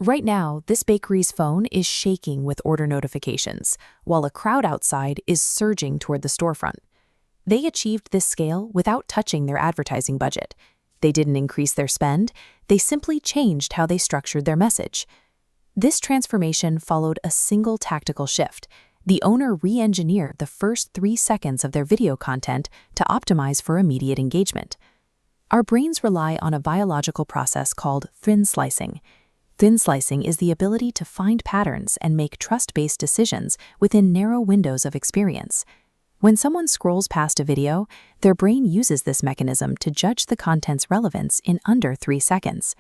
Right now, this bakery's phone is shaking with order notifications, while a crowd outside is surging toward the storefront. They achieved this scale without touching their advertising budget. They didn't increase their spend, they simply changed how they structured their message. This transformation followed a single tactical shift. The owner re-engineered the first 3 seconds of their video content to optimize for immediate engagement. Our brains rely on a biological process called thin slicing. Thin slicing is the ability to find patterns and make trust-based decisions within narrow windows of experience. When someone scrolls past a video, their brain uses this mechanism to judge the content's relevance in under 3 seconds.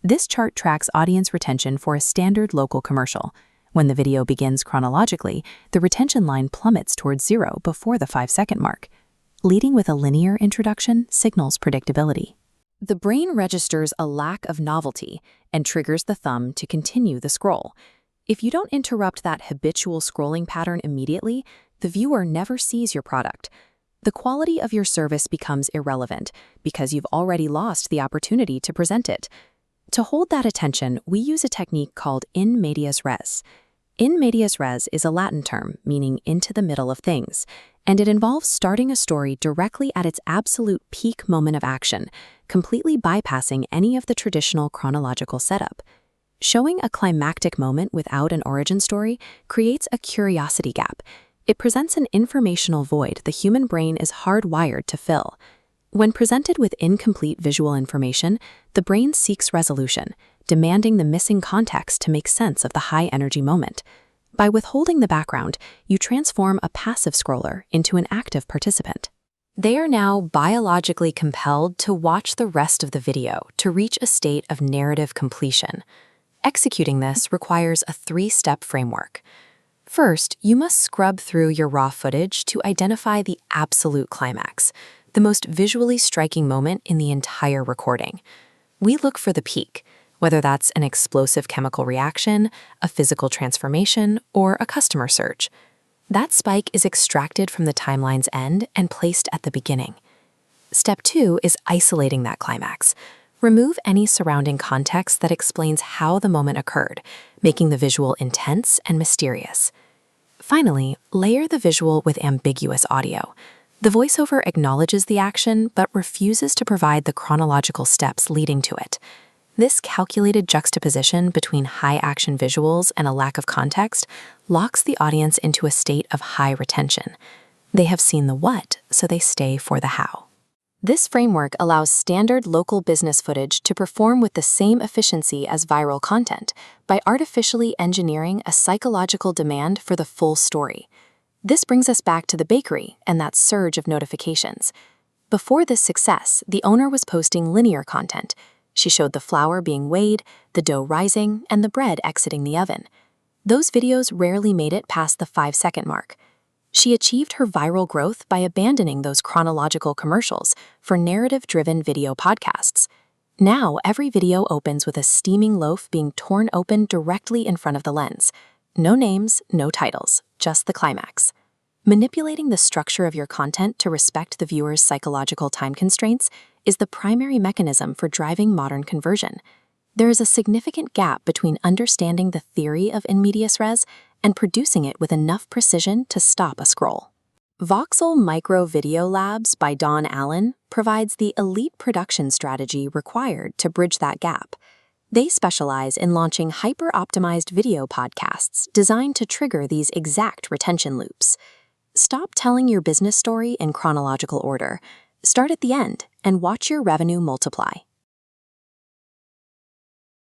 This chart tracks audience retention for a standard local commercial. When the video begins chronologically, the retention line plummets towards 0 before the 5-second mark. Leading with a linear introduction signals predictability. The brain registers a lack of novelty and triggers the thumb to continue the scroll. If you don't interrupt that habitual scrolling pattern immediately, the viewer never sees your product. The quality of your service becomes irrelevant because you've already lost the opportunity to present it. To hold that attention, we use a technique called in medias res. In medias res is a Latin term meaning into the middle of things, and it involves starting a story directly at its absolute peak moment of action, completely bypassing any of the traditional chronological setup. Showing a climactic moment without an origin story creates a curiosity gap. It presents an informational void the human brain is hardwired to fill. When presented with incomplete visual information, the brain seeks resolution, demanding the missing context to make sense of the high-energy moment. By withholding the background, you transform a passive scroller into an active participant. They are now biologically compelled to watch the rest of the video to reach a state of narrative completion. Executing this requires a 3-step framework. First, you must scrub through your raw footage to identify the absolute climax, the most visually striking moment in the entire recording. We look for the peak, whether that's an explosive chemical reaction, a physical transformation, or a customer surge. That spike is extracted from the timeline's end and placed at the beginning. Step 2 is isolating that climax. Remove any surrounding context that explains how the moment occurred, making the visual intense and mysterious. Finally, layer the visual with ambiguous audio. The voiceover acknowledges the action but refuses to provide the chronological steps leading to it. This calculated juxtaposition between high-action visuals and a lack of context locks the audience into a state of high retention. They have seen the what, so they stay for the how. This framework allows standard local business footage to perform with the same efficiency as viral content by artificially engineering a psychological demand for the full story. This brings us back to the bakery and that surge of notifications. Before this success, the owner was posting linear content. She showed the flour being weighed, the dough rising, and the bread exiting the oven. Those videos rarely made it past the 5-second mark. She achieved her viral growth by abandoning those chronological commercials for narrative-driven video podcasts. Now, every video opens with a steaming loaf being torn open directly in front of the lens. No names, no titles, just the climax. Manipulating the structure of your content to respect the viewer's psychological time constraints is the primary mechanism for driving modern conversion. There is a significant gap between understanding the theory of in medias res and producing it with enough precision to stop a scroll. Voxel Micro Video Labs by Donn Allan provides the elite production strategy required to bridge that gap. They specialize in launching hyper-optimized video podcasts designed to trigger these exact retention loops. Stop telling your business story in chronological order. Start at the end and watch your revenue multiply.